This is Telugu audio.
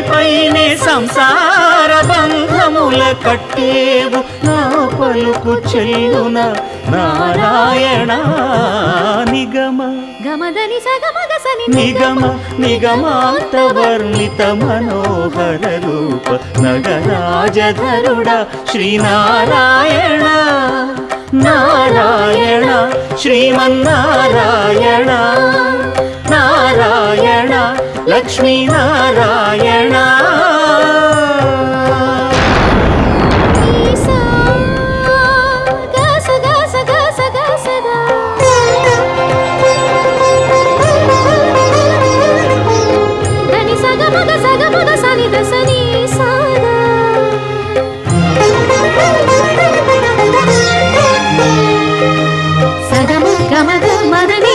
పైనే సంసార బంధముల కట్టేవు నా పలుకు చెల్లున నారాయణ నిగమ గమదని సగమగసని నిగమ నిగమాంత వర్ణిత మనోహర రూప నగరాజధరుడ శ్రీనారాయణ నారాయణ శ్రీమన్నారాయణ నారాయణ లక్ష్మీనారాయణ గమద మదని